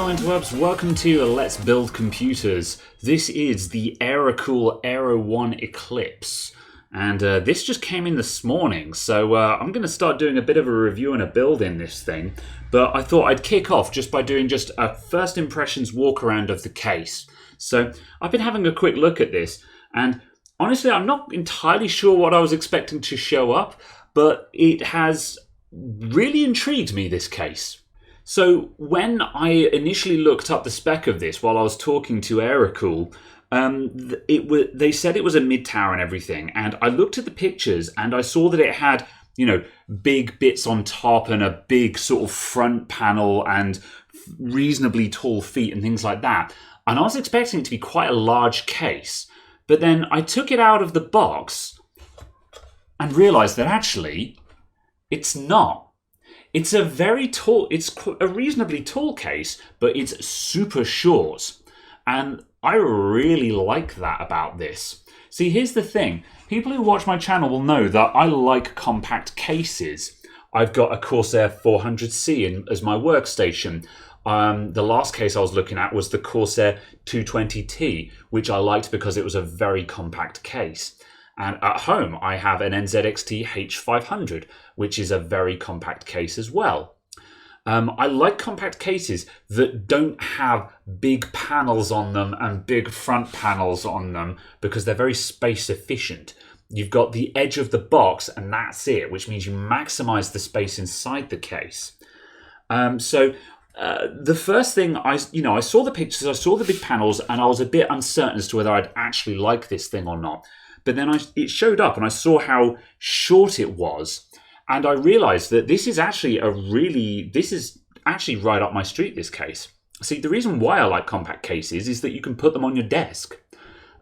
Hello interwebs, welcome to Let's Build Computers. This is the AeroCool Aero One Eclipse. And this just came in this morning, so I'm going to start doing a bit of a review and a build in this thing. But I thought I'd kick off just by doing just a first impressions walk around of the case. So I've been having a quick look at this, and honestly I'm not entirely sure what I was expecting to show up, but it has really intrigued me, this case. So when I initially looked up the spec of this while I was talking to AeroCool, they said it was a mid-tower and everything, and I looked at the pictures and I saw that it had, you know, big bits on top and a big sort of front panel and reasonably tall feet and things like that. And I was expecting it to be quite a large case, but then I took it out of the box and realized that actually it's not. It's a very tall, it's a reasonably tall case, but it's super short. And I really like that about this. See, here's the thing. People who watch my channel will know that I like compact cases. I've got a Corsair 400C as my workstation. The last case I was looking at was the Corsair 220T, which I liked because it was a very compact case. And at home, I have an NZXT H500, which is a very compact case as well. I like compact cases that don't have big panels on them and big front panels on them because they're very space efficient. You've got the edge of the box and that's it, which means you maximize the space inside the case. The first thing I saw the pictures, I saw the big panels, and I was a bit uncertain as to whether I'd actually like this thing or not. But then it showed up and I saw how short it was. And I realized that this is actually right up my street, this case. See, the reason why I like compact cases is that you can put them on your desk.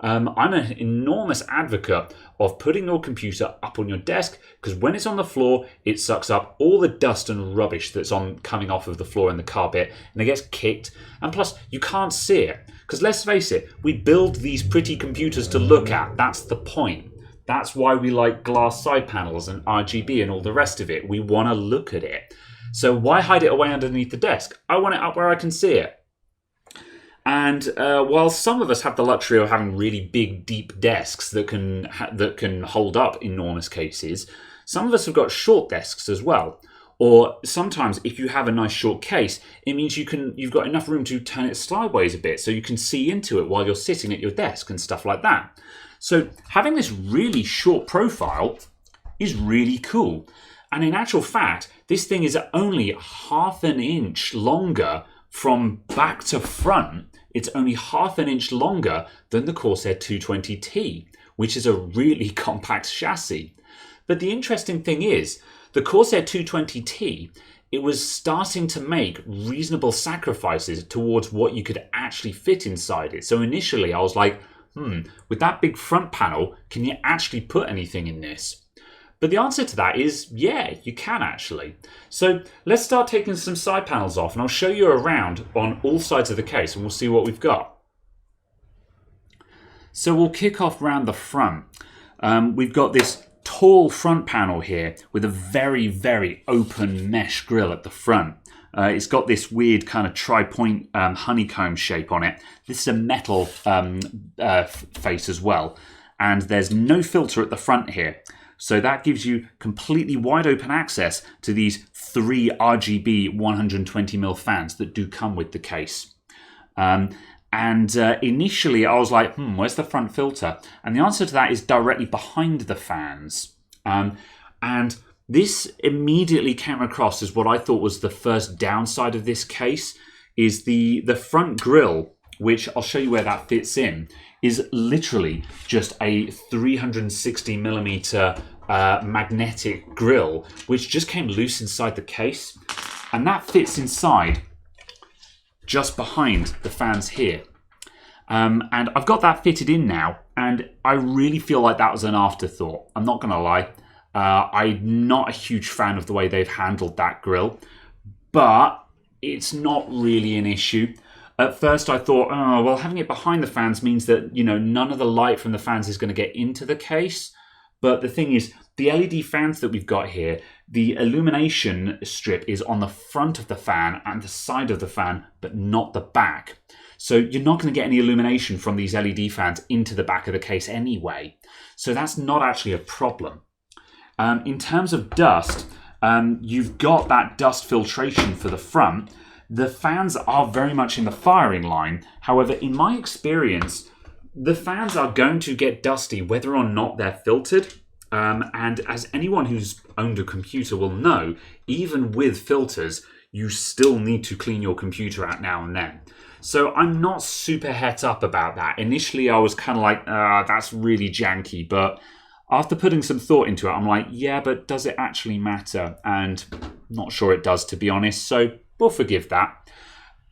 I'm an enormous advocate of putting your computer up on your desk because when it's on the floor, it sucks up all the dust and rubbish that's coming off of the floor and the carpet, and it gets kicked. And plus, you can't see it. Because let's face it, we build these pretty computers to look at. That's the point. That's why we like glass side panels and RGB and all the rest of it. We want to look at it. So why hide it away underneath the desk? I want it up where I can see it. And while some of us have the luxury of having really big, deep desks that can hold up enormous cases, some of us have got short desks as well. Or sometimes if you have a nice short case, it means you've got enough room to turn it sideways a bit so you can see into it while you're sitting at your desk and stuff like that. So having this really short profile is really cool. And in actual fact, this thing is only half an inch longer from back to front. It's only half an inch longer than the Corsair 220T, which is a really compact chassis. But the interesting thing is, the Corsair 220T, it was starting to make reasonable sacrifices towards what you could actually fit inside it. So initially I was like, with that big front panel, can you actually put anything in this? But the answer to that is, yeah, you can actually. So let's start taking some side panels off and I'll show you around on all sides of the case and we'll see what we've got. So we'll kick off around the front. We've got this tall front panel here with a very, very open mesh grille at the front. It's got this weird kind of tri-point honeycomb shape on it. This is a metal face as well. And there's no filter at the front here. So that gives you completely wide open access to these 3 RGB 120mm fans that do come with the case. Initially I was like, where's the front filter? And the answer to that is directly behind the fans. And this immediately came across as what I thought was the first downside of this case, is the front grille, which I'll show you where that fits in, is literally just a 360mm magnetic grille, which just came loose inside the case. And that fits inside just behind the fans here. And I've got that fitted in now, and I really feel like that was an afterthought. I'm not going to lie. I'm not a huge fan of the way they've handled that grille, but it's not really an issue. At first I thought, oh, well, having it behind the fans means that, you know, none of the light from the fans is going to get into the case. But the thing is, the LED fans that we've got here The illumination strip is on the front of the fan and the side of the fan, but not the back. So you're not going to get any illumination from these LED fans into the back of the case anyway. So that's not actually a problem. In terms of dust, you've got that dust filtration for the front. The fans are very much in the firing line. However, in my experience, the fans are going to get dusty whether or not they're filtered. And as anyone who's owned a computer will know, even with filters, you still need to clean your computer out now and then. So I'm not super het up about that. Initially, I was kind of like, that's really janky. But after putting some thought into it, I'm like, yeah, but does it actually matter? And I'm not sure it does, to be honest. So we'll forgive that.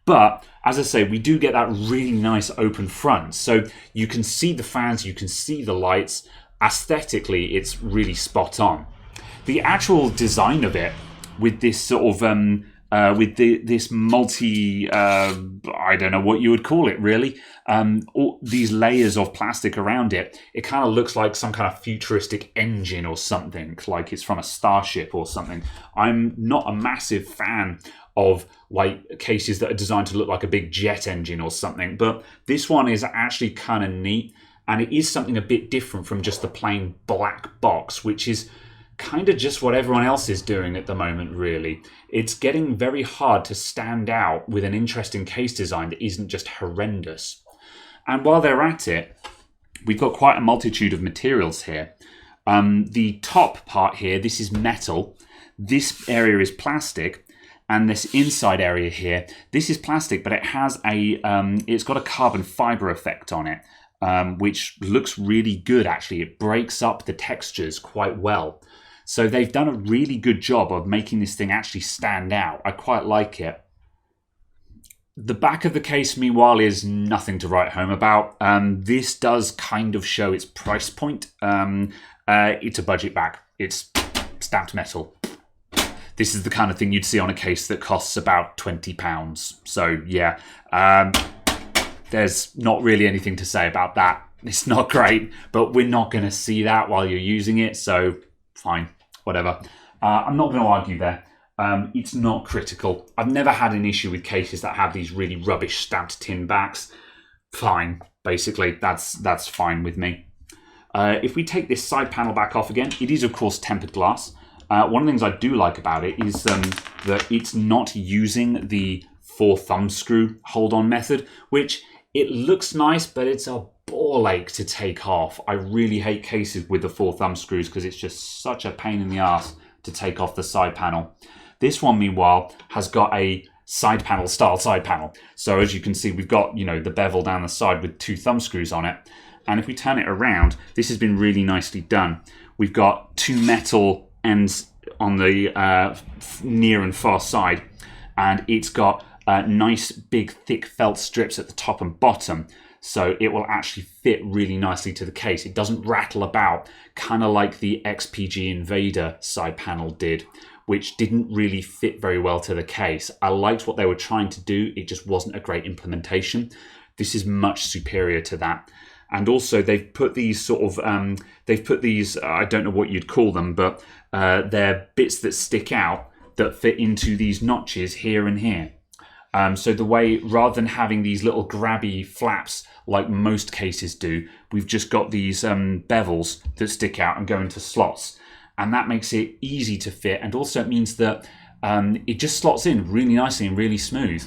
But as I say, we do get that really nice open front. So you can see the fans, you can see the lights. Aesthetically, it's really spot on. The actual design of it, with this sort of this multi, I don't know what you would call it really, all these layers of plastic around it, it kind of looks like some kind of futuristic engine or something, like it's from a starship or something. I'm not a massive fan of like cases that are designed to look like a big jet engine or something, but this one is actually kind of neat. And it is something a bit different from just the plain black box, which is kind of just what everyone else is doing at the moment, really. It's getting very hard to stand out with an interesting case design that isn't just horrendous. And while they're at it, we've got quite a multitude of materials here. The top part here, this is metal. This area is plastic. And this inside area here, this is plastic, but it has it's got a carbon fiber effect on it. Which looks really good, actually. It breaks up the textures quite well. So they've done a really good job of making this thing actually stand out. I quite like it. The back of the case, meanwhile, is nothing to write home about. This does kind of show its price point. It's a budget back. It's stamped metal. This is the kind of thing you'd see on a case that costs about £20. So, yeah. There's not really anything to say about that. It's not great, but we're not going to see that while you're using it, so fine, whatever. I'm not going to argue there. It's not critical. I've never had an issue with cases that have these really rubbish stamped tin backs. Fine, basically, that's fine with me. If we take this side panel back off again, it is, of course, tempered glass. One of the things I do like about it is that it's not using the 4 thumb screw hold-on method, which it looks nice, but it's a ball ache to take off. I really hate cases with the 4 thumb screws because it's just such a pain in the ass to take off the side panel. This one, meanwhile, has got a side panel style side panel. So as you can see, we've got, the bevel down the side with 2 thumb screws on it. And if we turn it around, this has been really nicely done. We've got 2 metal ends on the near and far side, and it's got nice big thick felt strips at the top and bottom, so it will actually fit really nicely to the case. It doesn't rattle about, kind of like the XPG Invader side panel did, which didn't really fit very well to the case. I liked what they were trying to do, it just wasn't a great implementation. This is much superior to that. And also they've put these sort of, I don't know what you'd call them, but they're bits that stick out that fit into these notches here and here. So the way, rather than having these little grabby flaps like most cases do, we've just got these bevels that stick out and go into slots. And that makes it easy to fit. And also it means that it just slots in really nicely and really smooth.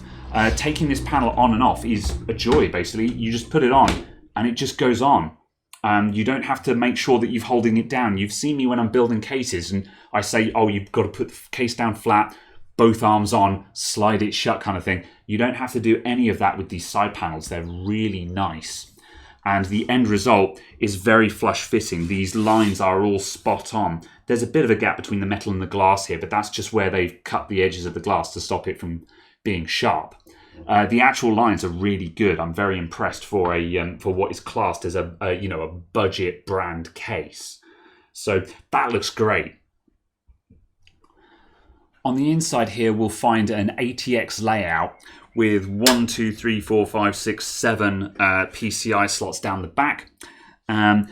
Taking this panel on and off is a joy, basically. You just put it on and it just goes on. You don't have to make sure that you're holding it down. You've seen me when I'm building cases and I say, oh, you've got to put the case down flat, both arms on, slide it shut kind of thing. You don't have to do any of that with these side panels. They're really nice. And the end result is very flush fitting. These lines are all spot on. There's a bit of a gap between the metal and the glass here, but that's just where they've cut the edges of the glass to stop it from being sharp. The actual lines are really good. I'm very impressed for what is classed as a budget brand case. So that looks great. On the inside here, we'll find an ATX layout with 1, 2, 3, 4, 5, 6, 7 PCI slots down the back. And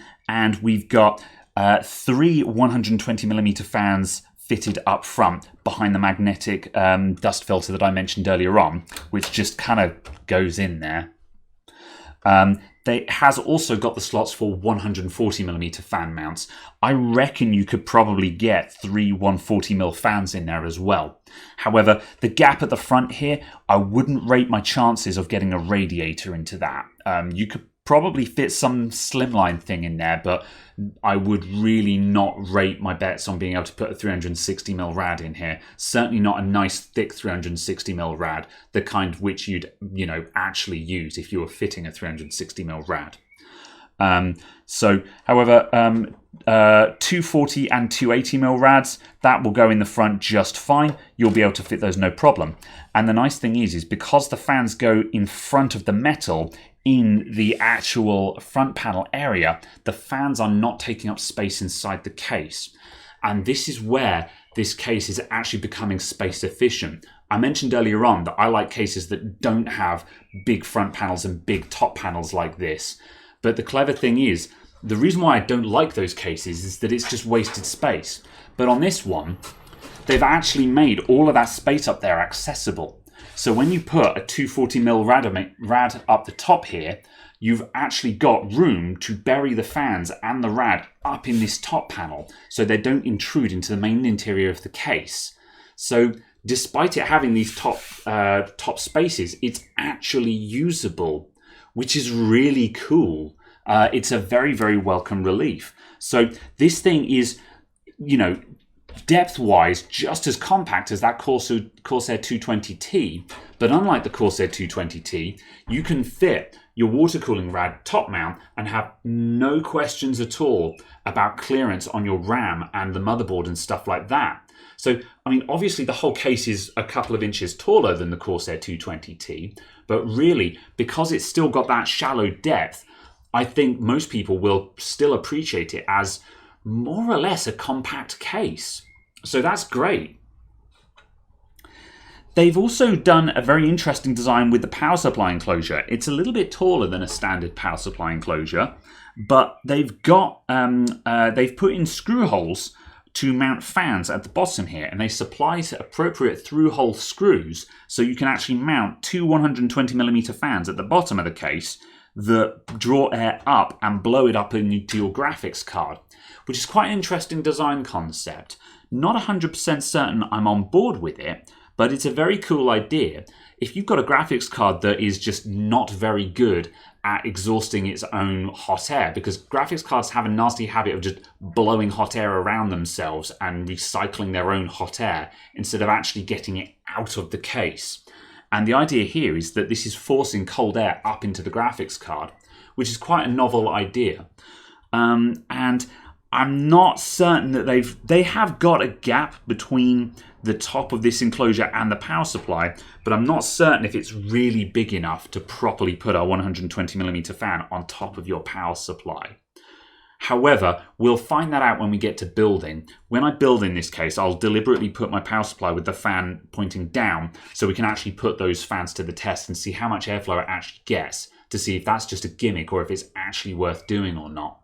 we've got 3 120mm fans fitted up front behind the magnetic dust filter that I mentioned earlier on, which just kind of goes in there. It has also got the slots for 140mm fan mounts. I reckon you could probably get 3 140mm fans in there as well. However, the gap at the front here, I wouldn't rate my chances of getting a radiator into that. You could probably fit some slimline thing in there, but I would really not rate my bets on being able to put a 360mm rad in here. Certainly not a nice thick 360mm rad, the kind which you'd, actually use if you were fitting a 360mm rad. However, 240 and 280mm rads, that will go in the front just fine. You'll be able to fit those no problem. And the nice thing is because the fans go in front of the metal, in the actual front panel area, the fans are not taking up space inside the case. And this is where this case is actually becoming space efficient. I mentioned earlier on that I like cases that don't have big front panels and big top panels like this. But the clever thing is, the reason why I don't like those cases is that it's just wasted space. But on this one, they've actually made all of that space up there accessible. So when you put a 240mm rad up the top here, you've actually got room to bury the fans and the rad up in this top panel so they don't intrude into the main interior of the case. So despite it having these top spaces, it's actually usable, which is really cool. It's a very, very welcome relief. So this thing is, depth-wise, just as compact as that Corsair 220T, but unlike the Corsair 220T, you can fit your water cooling rad top mount and have no questions at all about clearance on your RAM and the motherboard and stuff like that. So, obviously the whole case is a couple of inches taller than the Corsair 220T, but really, because it's still got that shallow depth, I think most people will still appreciate it as more or less a compact case. So that's great. They've also done a very interesting design with the power supply enclosure. It's a little bit taller than a standard power supply enclosure, but they've put in screw holes to mount fans at the bottom here, and they supply appropriate through-hole screws so you can actually mount 2 120mm fans at the bottom of the case that draw air up and blow it up into your graphics card, which is quite an interesting design concept. Not 100% certain I'm on board with it, but it's a very cool idea. If you've got a graphics card that is just not very good at exhausting its own hot air, because graphics cards have a nasty habit of just blowing hot air around themselves and recycling their own hot air instead of actually getting it out of the case. And the idea here is that this is forcing cold air up into the graphics card, which is quite a novel idea. And I'm not certain that they have got a gap between the top of this enclosure and the power supply, but I'm not certain if it's really big enough to properly put a 120mm fan on top of your power supply. However, we'll find that out when we get to building. When I build in this case, I'll deliberately put my power supply with the fan pointing down so we can actually put those fans to the test and see how much airflow it actually gets to see if that's just a gimmick or if it's actually worth doing or not.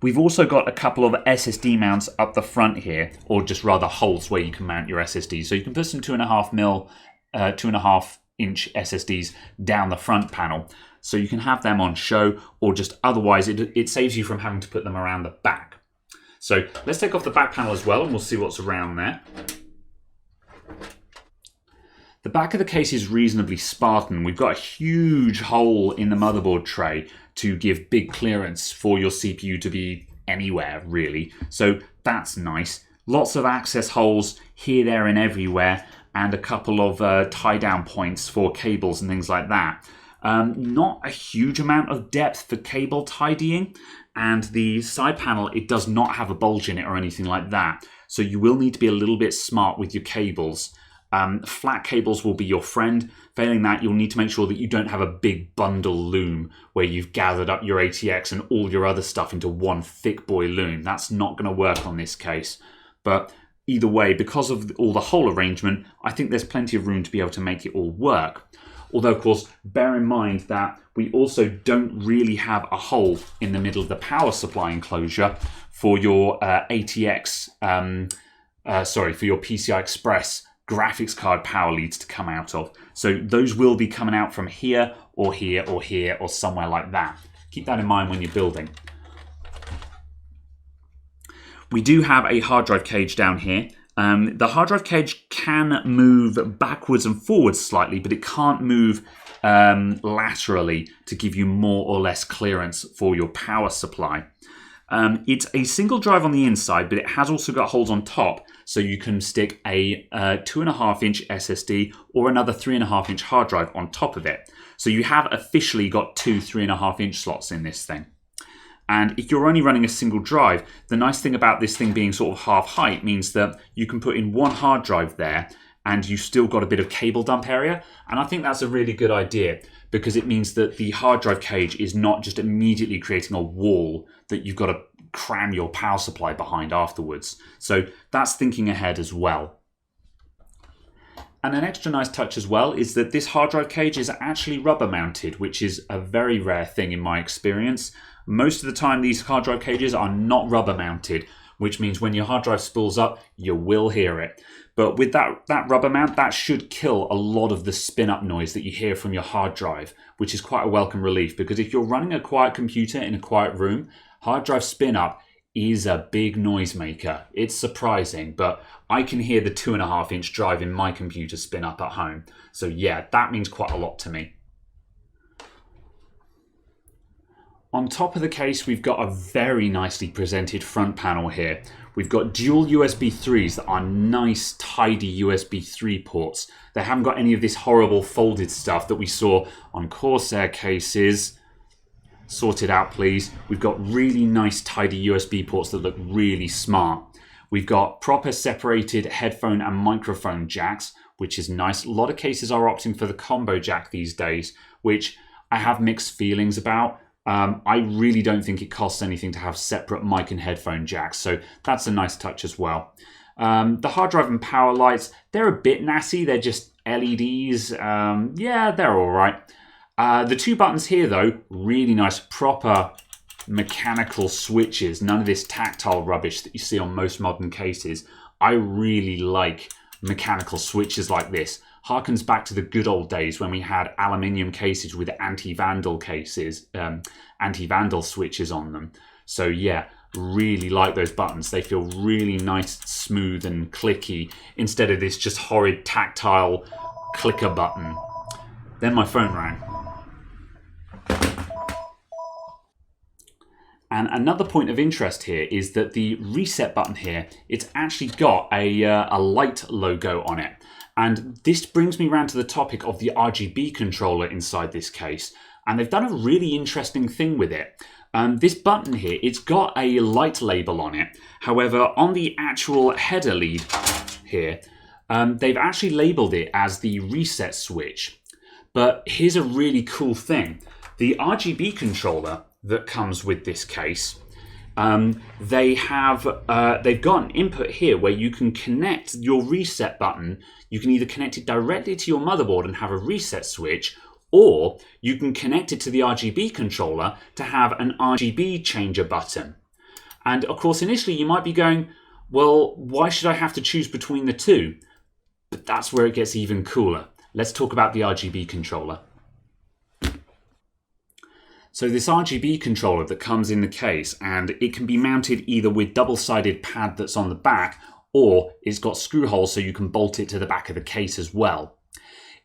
We've also got a couple of SSD mounts up the front here, or just rather holes where you can mount your SSDs. So you can put some 2.5-inch SSDs down the front panel. So you can have them on show, or just otherwise it saves you from having to put them around the back. So let's take off the back panel as well, and we'll see what's around there. The back of the case is reasonably Spartan. We've got a huge hole in the motherboard tray to give big clearance for your CPU to be anywhere, really. So that's nice. Lots of access holes here, there, and everywhere, and a couple of tie-down points for cables and things like that. Not a huge amount of depth for cable tidying, and the side panel, it does not have a bulge in it or anything like that. So you will need to be a little bit smart with your cables. Flat cables will be your friend. Failing that, you'll need to make sure that you don't have a big bundle loom where you've gathered up your ATX and all your other stuff into one thick boy loom. That's not going to work on this case. But either way, because of all the hole arrangement, I think there's plenty of room to be able to make it all work. Although, of course, bear in mind that we also don't really have a hole in the middle of the power supply enclosure for your ATX for your PCI Express graphics card power leads to come out of. So those will be coming out from here or here or here or somewhere like that. Keep that in mind when you're building. We do have a hard drive cage down here. The hard drive cage can move backwards and forwards slightly, but it can't move laterally to give you more or less clearance for your power supply. It's a single drive on the inside, but it has also got holes on top, so you can stick a 2.5-inch SSD or another 3.5-inch hard drive on top of it. So you have officially got two 3.5-inch slots in this thing. And if you're only running a single drive, the nice thing about this thing being sort of half height means that you can put in one hard drive there and you've still got a bit of cable dump area. And I think that's a really good idea because it means that the hard drive cage is not just immediately creating a wall that you've got to cram your power supply behind afterwards. So that's thinking ahead as well. And an extra nice touch as well is that this hard drive cage is actually rubber mounted, which is a very rare thing in my experience. Most of the time these hard drive cages are not rubber mounted, which means when your hard drive spools up, you will hear it. But with that rubber mount, that should kill a lot of the spin up noise that you hear from your hard drive, which is quite a welcome relief because if you're running a quiet computer in a quiet room, hard drive spin up is a big noisemaker. It's surprising, but I can hear the 2.5-inch drive in my computer spin up at home. So yeah, that means quite a lot to me. On top of the case, we've got a very nicely presented front panel here. We've got dual USB 3s that are nice, tidy USB 3 ports. They haven't got any of this horrible folded stuff that we saw on Corsair cases. Sort it out, please. We've got really nice, tidy USB ports that look really smart. We've got proper separated headphone and microphone jacks, which is nice. A lot of cases are opting for the combo jack these days, which I have mixed feelings about. I really don't think it costs anything to have separate mic and headphone jacks, so that's a nice touch as well. The hard drive and power lights, they're a bit nassy. They're just LEDs. Yeah, they're all right. The two buttons here, though, really nice, proper mechanical switches. None of this tactile rubbish that you see on most modern cases. I really like mechanical switches like this. Harkens back to the good old days when we had aluminium cases with anti-vandal switches on them. So yeah, really like those buttons. They feel really nice, smooth and clicky instead of this just horrid tactile clicker button. Then my phone rang. And another point of interest here is that the reset button here, it's actually got a light logo on it. And this brings me around to the topic of the RGB controller inside this case. And they've done a really interesting thing with it. This button here, it's got a light label on it. However, on the actual header lead here, they've actually labeled it as the reset switch. But here's a really cool thing. The RGB controller that comes with this case, they've got an input here where you can connect your reset button. You can either connect it directly to your motherboard and have a reset switch, or you can connect it to the RGB controller to have an RGB changer button. And of course, initially you might be going, well, why should I have to choose between the two? But that's where it gets even cooler. Let's talk about the RGB controller. So this RGB controller that comes in the case, and it can be mounted either with double-sided pad that's on the back, or it's got screw holes so you can bolt it to the back of the case as well.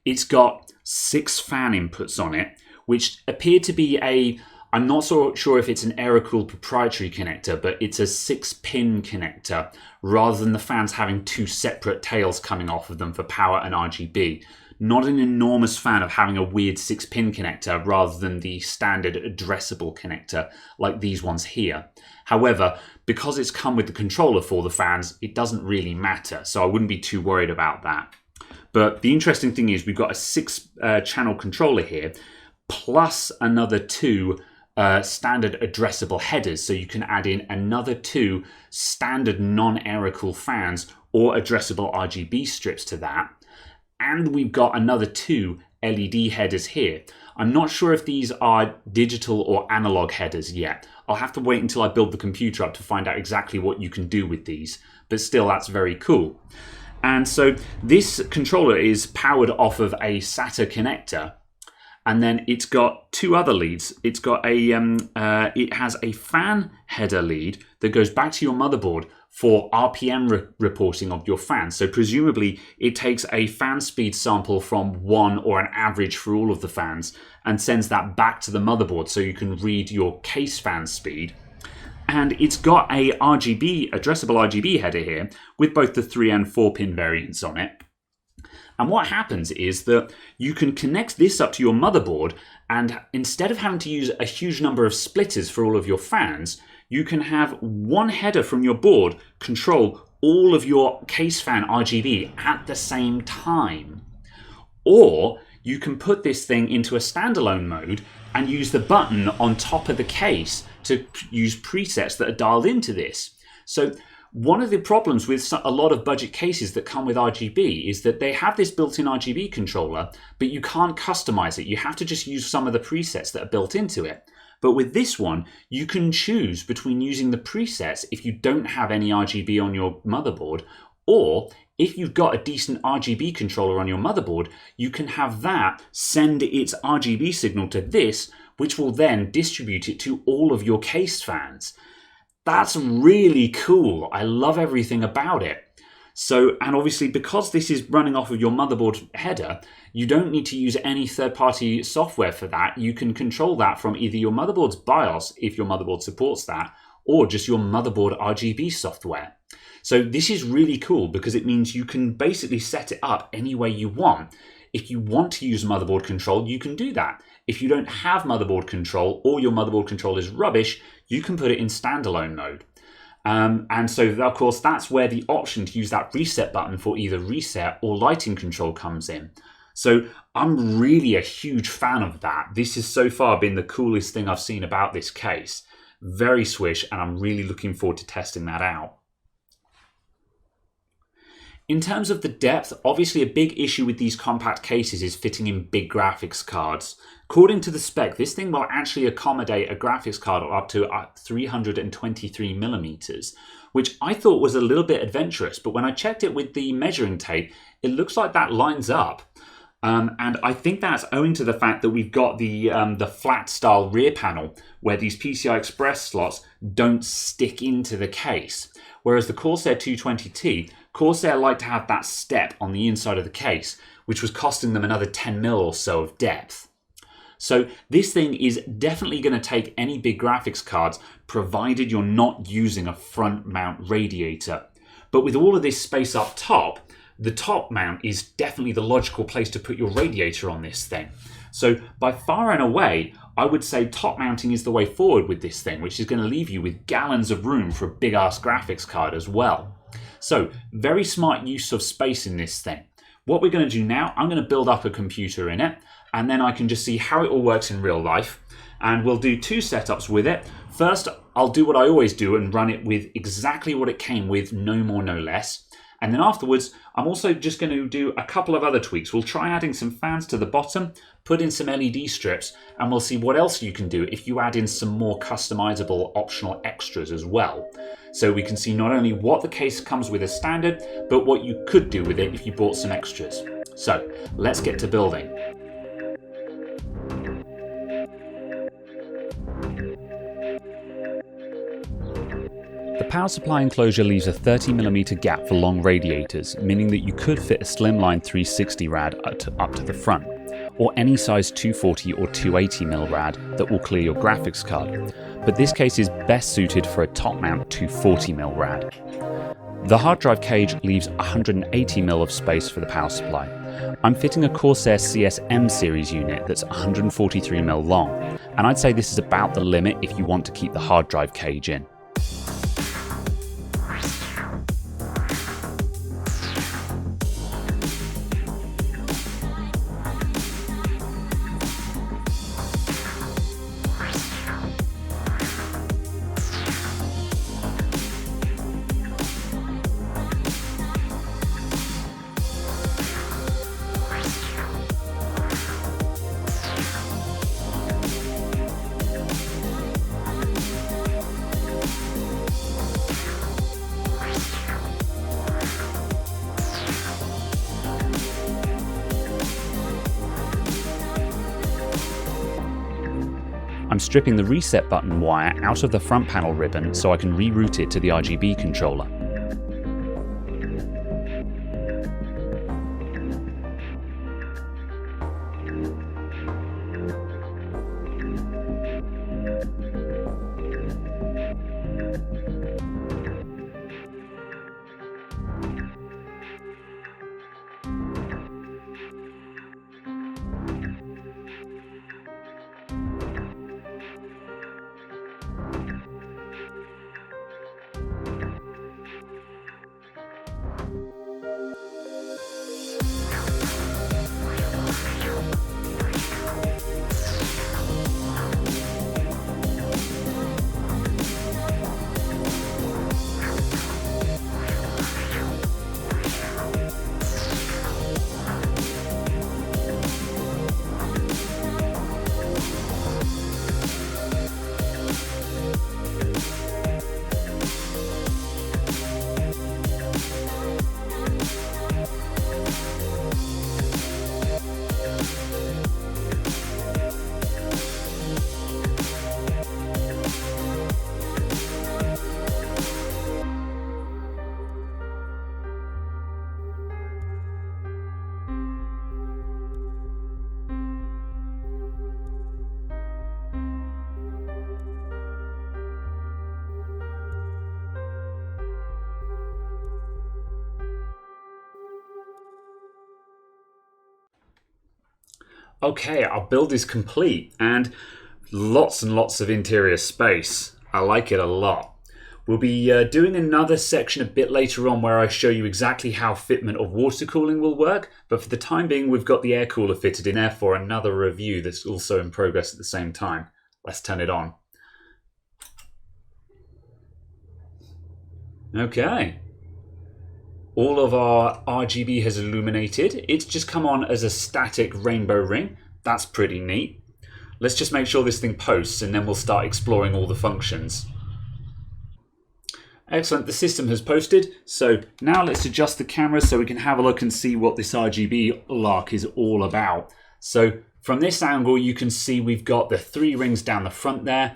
It's got 6 fan inputs on it, which appear to be I'm not so sure if it's an AeroCool proprietary connector, but it's a 6-pin connector, rather than the fans having 2 separate tails coming off of them for power and RGB. Not an enormous fan of having a weird 6-pin connector rather than the standard addressable connector like these ones here. However, because it's come with the controller for the fans, it doesn't really matter, so I wouldn't be too worried about that. But the interesting thing is we've got a 6-channel controller here, plus another 2 standard addressable headers, so you can add in another 2 standard non-AeroCool fans or addressable RGB strips to that. And we've got another 2 LED headers here. I'm not sure if these are digital or analog headers yet. I'll have to wait until I build the computer up to find out exactly what you can do with these. But still, that's very cool. And so this controller is powered off of a SATA connector. And then it's got two other leads. It's got it has a fan header lead that goes back to your motherboard for RPM reporting of your fan. So presumably it takes a fan speed sample from one or an average for all of the fans and sends that back to the motherboard so you can read your case fan speed. And it's got a addressable RGB header here with both the 3 and 4 pin variants on it. And what happens is that you can connect this up to your motherboard, and instead of having to use a huge number of splitters for all of your fans, you can have one header from your board control all of your case fan RGB at the same time. Or you can put this thing into a standalone mode and use the button on top of the case to use presets that are dialed into this. So one of the problems with a lot of budget cases that come with RGB is that they have this built-in RGB controller, but you can't customize it. You have to just use some of the presets that are built into it. But with this one, you can choose between using the presets if you don't have any RGB on your motherboard, or if you've got a decent RGB controller on your motherboard, you can have that send its RGB signal to this, which will then distribute it to all of your case fans. That's really cool. I love everything about it. So, and obviously because this is running off of your motherboard header, you don't need to use any third-party software for that. You can control that from either your motherboard's BIOS, if your motherboard supports that, or just your motherboard RGB software. So this is really cool because it means you can basically set it up any way you want. If you want to use motherboard control, you can do that. If you don't have motherboard control or your motherboard control is rubbish, you can put it in standalone mode. And so, of course, that's where the option to use that reset button for either reset or lighting control comes in. So I'm really a huge fan of that. This has so far been the coolest thing I've seen about this case. Very swish, and I'm really looking forward to testing that out. In terms of the depth, obviously a big issue with these compact cases is fitting in big graphics cards. According to the spec, this thing will actually accommodate a graphics card of up to 323 millimeters, which I thought was a little bit adventurous, but when I checked it with the measuring tape, it looks like that lines up. And I think that's owing to the fact that we've got the flat style rear panel where these PCI Express slots don't stick into the case. Whereas the Corsair 220T, Corsair like to have that step on the inside of the case, which was costing them another 10 mil or so of depth. So this thing is definitely going to take any big graphics cards, provided you're not using a front mount radiator. But with all of this space up top, the top mount is definitely the logical place to put your radiator on this thing. So by far and away, I would say top mounting is the way forward with this thing, which is going to leave you with gallons of room for a big ass graphics card as well. So very smart use of space in this thing. What we're going to do now, I'm going to build up a computer in it, and then I can just see how it all works in real life. And we'll do two setups with it. First, I'll do what I always do and run it with exactly what it came with, no more, no less. And then afterwards, I'm also just going to do a couple of other tweaks. We'll try adding some fans to the bottom, put in some LED strips, and we'll see what else you can do if you add in some more customizable optional extras as well. So we can see not only what the case comes with as standard, but what you could do with it if you bought some extras. So let's get to building. The power supply enclosure leaves a 30mm gap for long radiators, meaning that you could fit a slimline 360 rad up to the front, or any size 240 or 280mm rad that will clear your graphics card, but this case is best suited for a top mount 240mm rad. The hard drive cage leaves 180mm of space for the power supply. I'm fitting a Corsair CS-M series unit that's 143mm long, and I'd say this is about the limit if you want to keep the hard drive cage in. stripping the reset button wire out of the front panel ribbon so I can reroute it to the RGB controller. Okay, our build is complete and lots of interior space. I like it a lot. We'll be doing another section a bit later on where I show you exactly how fitment of water cooling will work, but for the time being we've got the air cooler fitted in there for another review that's also in progress at the same time. Let's turn it on. Okay. All of our RGB has illuminated. It's just come on as a static rainbow ring. That's pretty neat. Let's just make sure this thing posts and then we'll start exploring all the functions. Excellent, the system has posted. So now let's adjust the camera so we can have a look and see what this RGB lark is all about. So from this angle, you can see we've got the 3 rings down the front there.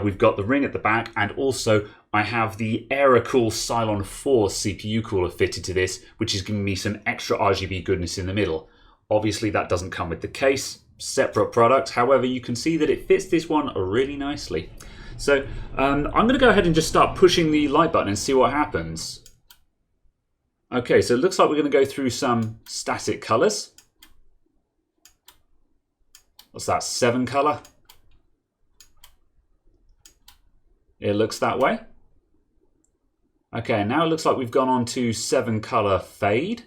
We've got the ring at the back, and also I have the AeroCool Cylon 4 CPU cooler fitted to this, which is giving me some extra RGB goodness in the middle. Obviously that doesn't come with the case, separate product. However, you can see that it fits this one really nicely. So I'm going to go ahead and just start pushing the light button and see what happens. Okay, so it looks like we're going to go through some static colors. What's that, 7 color? It looks that way. Okay, now it looks like we've gone on to 7 color fade.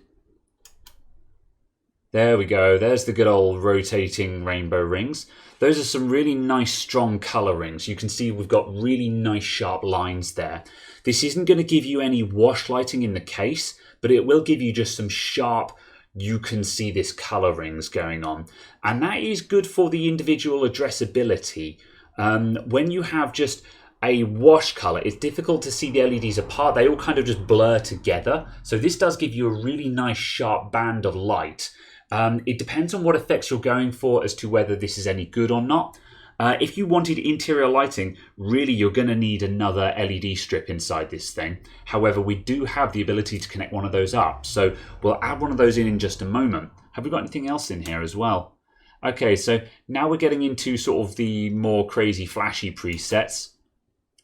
There we go, there's the good old rotating rainbow rings. Those are some really nice strong color rings. You can see we've got really nice sharp lines there. This isn't going to give you any wash lighting in the case, but it will give you just some sharp, you can see this color rings going on. And that is good for the individual addressability. When you have just a wash color, it's difficult to see the LEDs apart. They all kind of just blur together. So this does give you a really nice sharp band of light. It depends on what effects you're going for as to whether this is any good or not. If you wanted interior lighting, really you're going to need another LED strip inside this thing. However, we do have the ability to connect one of those up. So we'll add one of those in just a moment. Have we got anything else in here as well? Okay, so now we're getting into sort of the more crazy flashy presets.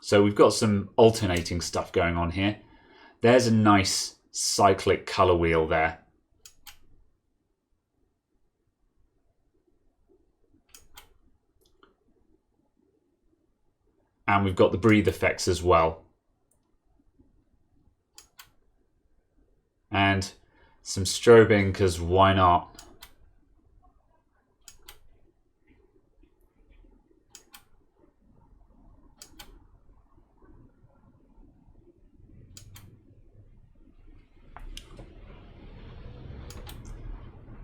So we've got some alternating stuff going on here. There's a nice cyclic color wheel there. And we've got the breathe effects as well. And some strobing, because why not?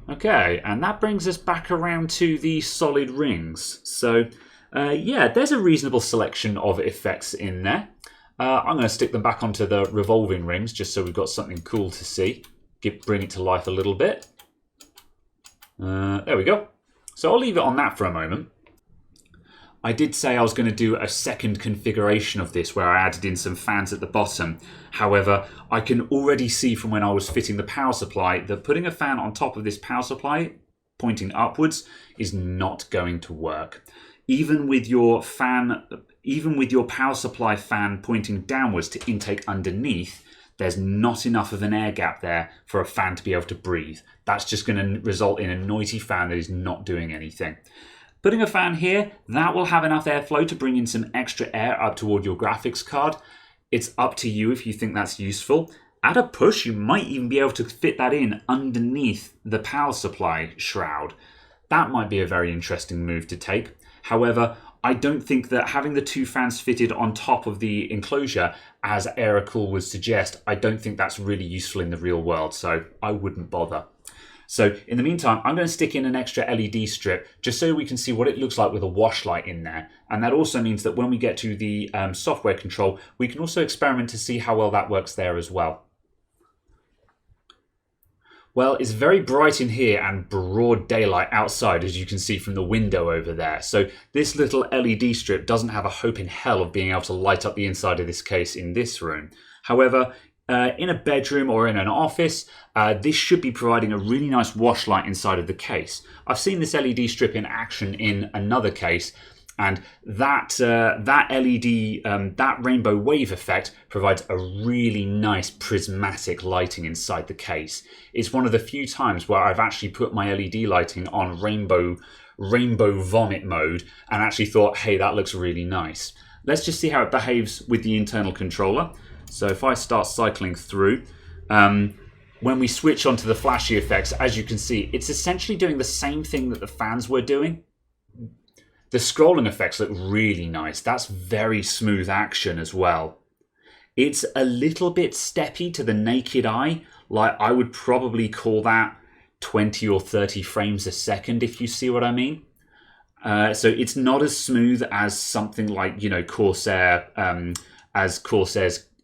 Okay, and that brings us back around to the solid rings. So yeah, there's a reasonable selection of effects in there. I'm going to stick them back onto the revolving rings just so we've got something cool to see. Bring it to life a little bit. There we go. So I'll leave it on that for a moment. I did say I was going to do a second configuration of this where I added in some fans at the bottom. However, I can already see from when I was fitting the power supply that putting a fan on top of this power supply pointing upwards is not going to work. Even with your power supply fan pointing downwards to intake underneath, there's not enough of an air gap there for a fan to be able to breathe. That's just going to result in a noisy fan that is not doing anything. Putting a fan here, that will have enough airflow to bring in some extra air up toward your graphics card. It's up to you if you think that's useful. At a push, you might even be able to fit that in underneath the power supply shroud. That might be a very interesting move to take. However, I don't think that having the two fans fitted on top of the enclosure, as AeroCool would suggest, I don't think that's really useful in the real world, so I wouldn't bother. So in the meantime, I'm going to stick in an extra LED strip just so we can see what it looks like with a wash light in there. And that also means that when we get to the software control, we can also experiment to see how well that works there as well. Well, it's very bright in here and broad daylight outside, as you can see from the window over there. So this little LED strip doesn't have a hope in hell of being able to light up the inside of this case in this room. However, in a bedroom or in an office, this should be providing a really nice wash light inside of the case. I've seen this LED strip in action in another case, and that LED, that rainbow wave effect provides a really nice prismatic lighting inside the case. It's one of the few times where I've actually put my LED lighting on rainbow vomit mode and actually thought, hey, that looks really nice. Let's just see how it behaves with the internal controller. So if I start cycling through, when we switch onto the flashy effects, as you can see, it's essentially doing the same thing that the fans were doing. The scrolling effects look really nice. That's very smooth action as well. It's a little bit steppy to the naked eye. Like, I would probably call that 20 or 30 frames a second, if you see what I mean. So it's not as smooth as something like, you know, Corsair's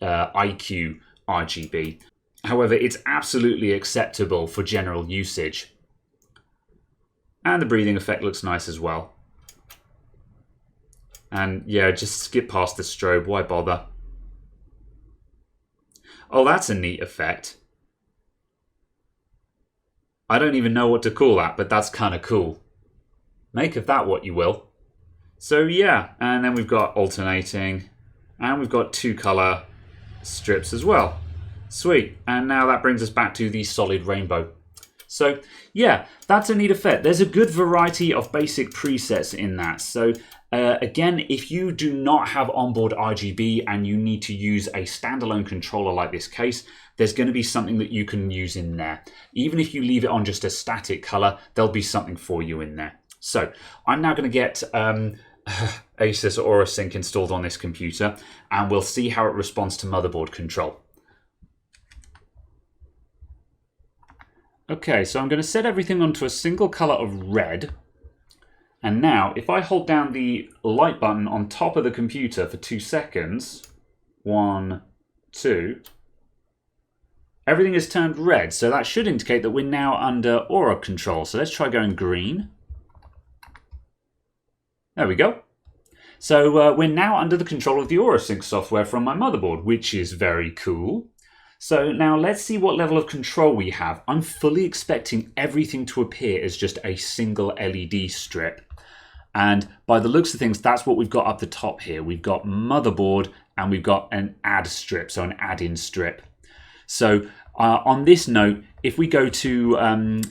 IQ RGB. However, it's absolutely acceptable for general usage. And the breathing effect looks nice as well. And yeah, just skip past the strobe, why bother? Oh, that's a neat effect. I don't even know what to call that, but that's kind of cool. Make of that what you will. So yeah, and then we've got alternating, and we've got two color strips as well. Sweet, and now that brings us back to the solid rainbow. So yeah, that's a neat effect. There's a good variety of basic presets in that. So again, if you do not have onboard RGB and you need to use a standalone controller like this case, there's going to be something that you can use in there. Even if you leave it on just a static color, there'll be something for you in there. So I'm now going to get Asus AuraSync installed on this computer, and we'll see how it responds to motherboard control. Okay, so I'm going to set everything onto a single color of red. And now, if I hold down the light button on top of the computer for 2 seconds, 1, 2, everything is turned red. So that should indicate that we're now under Aura control. So let's try going green. There we go. So we're now under the control of the AuraSync software from my motherboard, which is very cool. So now let's see what level of control we have. I'm fully expecting everything to appear as just a single LED strip. And by the looks of things, that's what we've got up the top here. We've got motherboard and we've got an add strip, so an add-in strip. So on this note, if we go to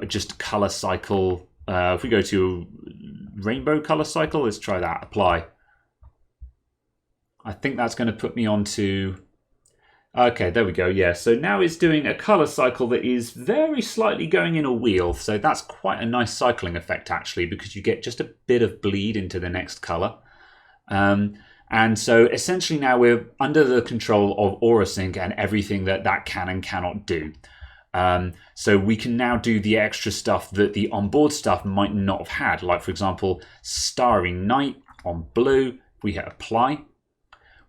just color cycle, if we go to rainbow color cycle, let's try that, apply. I think that's going to put me onto... Okay, there we go, yeah. So now it's doing a color cycle that is very slightly going in a wheel. So that's quite a nice cycling effect, actually, because you get just a bit of bleed into the next color. And so essentially now we're under the control of AuraSync and everything that can and cannot do. So we can now do the extra stuff that the onboard stuff might not have had. Like, for example, starry night on blue. We hit apply.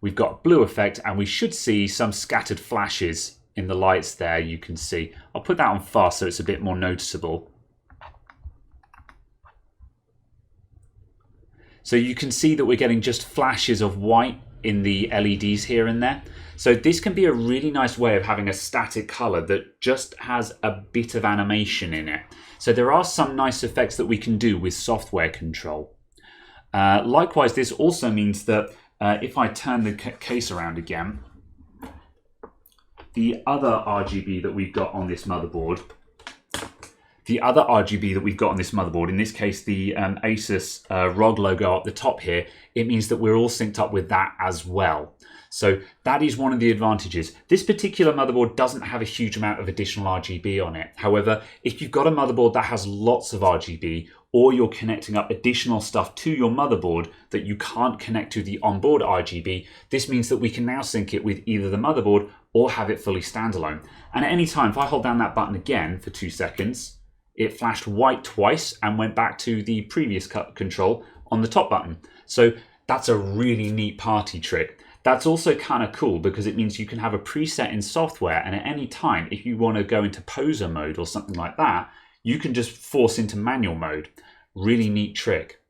We've got blue effect, and we should see some scattered flashes in the lights there, you can see. I'll put that on fast so it's a bit more noticeable. So you can see that we're getting just flashes of white in the LEDs here and there. So this can be a really nice way of having a static color that just has a bit of animation in it. So there are some nice effects that we can do with software control. Likewise, this also means that if I turn the case around again, the other RGB that we've got on this motherboard, in this case the Asus ROG logo at the top here, it means that we're all synced up with that as well. So that is one of the advantages. This particular motherboard doesn't have a huge amount of additional RGB on it. However, if you've got a motherboard that has lots of RGB, or you're connecting up additional stuff to your motherboard that you can't connect to the onboard RGB, this means that we can now sync it with either the motherboard or have it fully standalone. And at any time, if I hold down that button again for 2 seconds, it flashed white twice and went back to the previous control on the top button. So that's a really neat party trick. That's also kind of cool because it means you can have a preset in software, and at any time, if you want to go into poser mode or something like that, you can just force into manual mode. Really neat trick.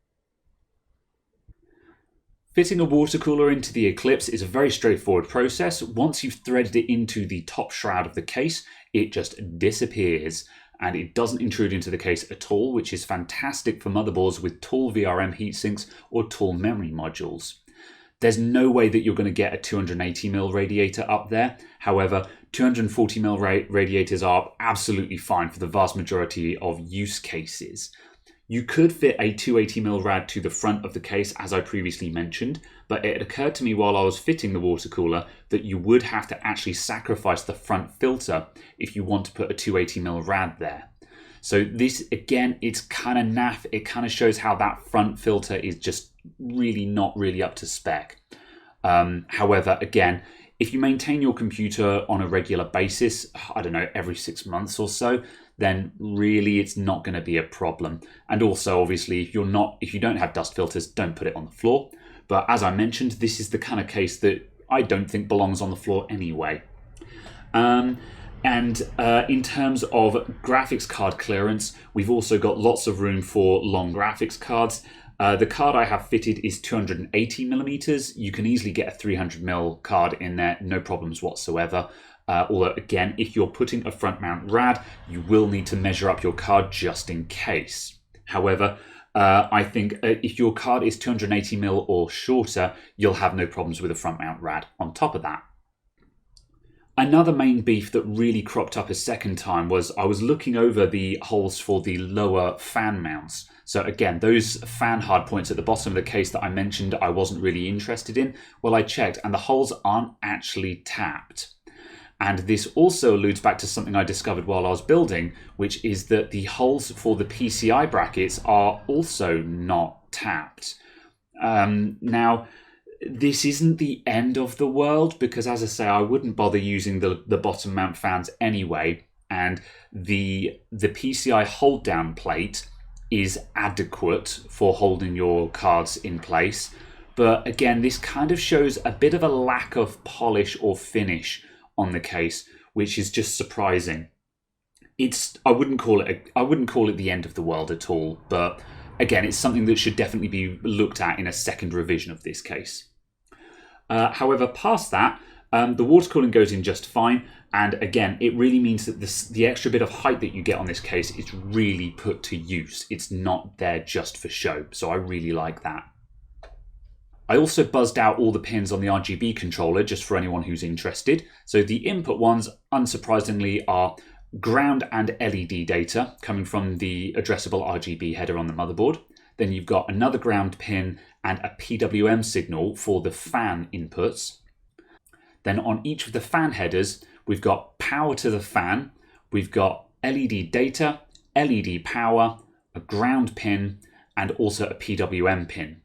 Fitting a water cooler into the Eclipse is a very straightforward process. Once you've threaded it into the top shroud of the case, it just disappears and it doesn't intrude into the case at all, which is fantastic for motherboards with tall VRM heatsinks or tall memory modules. There's no way that you're going to get a 280mm radiator up there. However, 240mm radiators are absolutely fine for the vast majority of use cases. You could fit a 280mm rad to the front of the case, as I previously mentioned, but it occurred to me while I was fitting the water cooler that you would have to actually sacrifice the front filter if you want to put a 280mm rad there. So this, again, it's kind of naff. It kind of shows how that front filter is just really not really up to spec. However, again, if you maintain your computer on a regular basis, I don't know, every 6 months or so, then really it's not going to be a problem. And also, obviously, if you don't have dust filters, don't put it on the floor. But as I mentioned, this is the kind of case that I don't think belongs on the floor anyway. In terms of graphics card clearance, we've also got lots of room for long graphics cards. The card I have fitted is 280mm. You can easily get a 300mm card in there, no problems whatsoever. Although, again, if you're putting a front mount rad, you will need to measure up your card just in case. However, I think if your card is 280mm or shorter, you'll have no problems with a front mount rad on top of that. Another main beef that really cropped up a second time was I was looking over the holes for the lower fan mounts. So again, those fan hardpoints at the bottom of the case that I mentioned I wasn't really interested in, well, I checked and the holes aren't actually tapped. And this also alludes back to something I discovered while I was building, which is that the holes for the PCI brackets are also not tapped. Now, this isn't the end of the world because, as I say, I wouldn't bother using the bottom mount fans anyway, and the PCI hold down plate is adequate for holding your cards in place. But again, this kind of shows a bit of a lack of polish or finish on the case, which is just surprising. I wouldn't call it the end of the world at all, but again, it's something that should definitely be looked at in a second revision of this case. However, past that, the water cooling goes in just fine, and again, it really means that the extra bit of height that you get on this case is really put to use. It's not there just for show, so I really like that. I also buzzed out all the pins on the RGB controller just for anyone who's interested. So the input ones, unsurprisingly, are ground and LED data coming from the addressable RGB header on the motherboard. Then you've got another ground pin and a PWM signal for the fan inputs. Then on each of the fan headers, we've got power to the fan, we've got LED data, LED power, a ground pin, and also a PWM pin.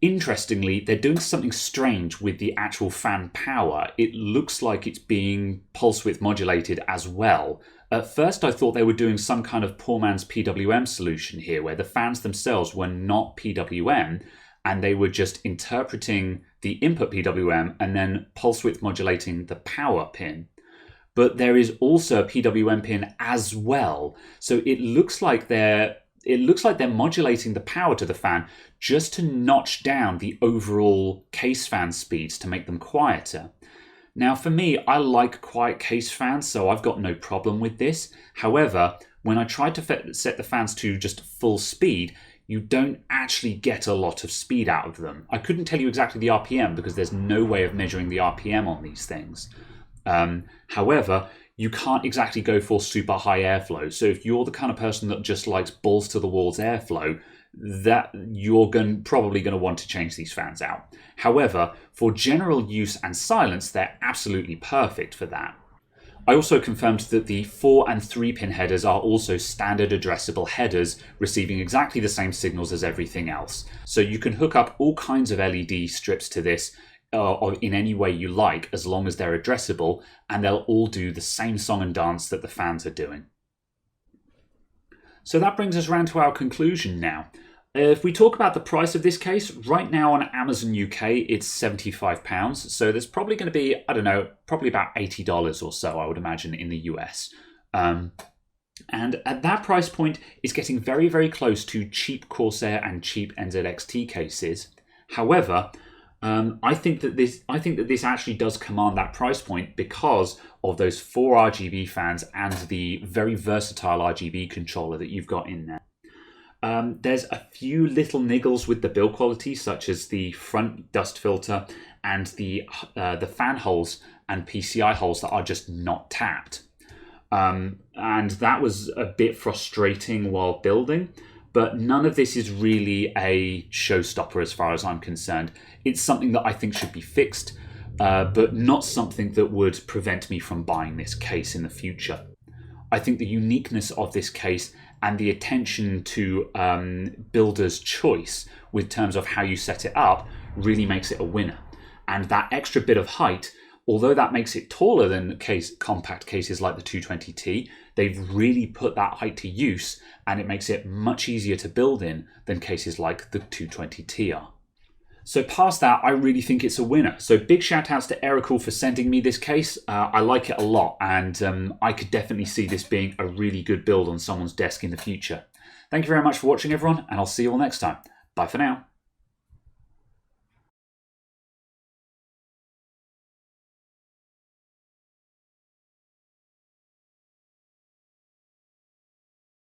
Interestingly, they're doing something strange with the actual fan power. It looks like it's being pulse width modulated as well. At first, I thought they were doing some kind of poor man's PWM solution here, where the fans themselves were not PWM, and they were just interpreting the input PWM and then pulse width modulating the power pin. But there is also a PWM pin as well. So it looks like they're it looks like they're modulating the power to the fan just to notch down the overall case fan speeds to make them quieter. Now for me, I like quiet case fans, so I've got no problem with this. However, when I tried to set the fans to just full speed, you don't actually get a lot of speed out of them. I couldn't tell you exactly the RPM because there's no way of measuring the RPM on these things. However, you can't exactly go for super high airflow. So if you're the kind of person that just likes balls to the walls airflow, that you're probably going to want to change these fans out. However, for general use and silence, they're absolutely perfect for that. I also confirmed that the 4 and 3 pin headers are also standard addressable headers, receiving exactly the same signals as everything else. So you can hook up all kinds of LED strips to this in any way you like, as long as they're addressable, and they'll all do the same song and dance that the fans are doing. So that brings us around to our conclusion now. If we talk about the price of this case, right now on Amazon UK, it's £75. So there's probably going to be, I don't know, probably about $80 or so, I would imagine, in the US. And at that price point, it's getting very, very close to cheap Corsair and cheap NZXT cases. However, I think that this actually does command that price point because of those 4 RGB fans and the very versatile RGB controller that you've got in there. There's a few little niggles with the build quality, such as the front dust filter and the fan holes and PCI holes that are just not tapped. And that was a bit frustrating while building. But none of this is really a showstopper as far as I'm concerned. It's something that I think should be fixed, but not something that would prevent me from buying this case in the future. I think the uniqueness of this case and the attention to builder's choice with terms of how you set it up really makes it a winner. And that extra bit of height, although that makes it taller than compact cases like the 220T, they've really put that height to use, and it makes it much easier to build in than cases like the 220T are. So past that, I really think it's a winner. So big shout outs to AeroCool for sending me this case. I like it a lot, and I could definitely see this being a really good build on someone's desk in the future. Thank you very much for watching, everyone, and I'll see you all next time. Bye for now.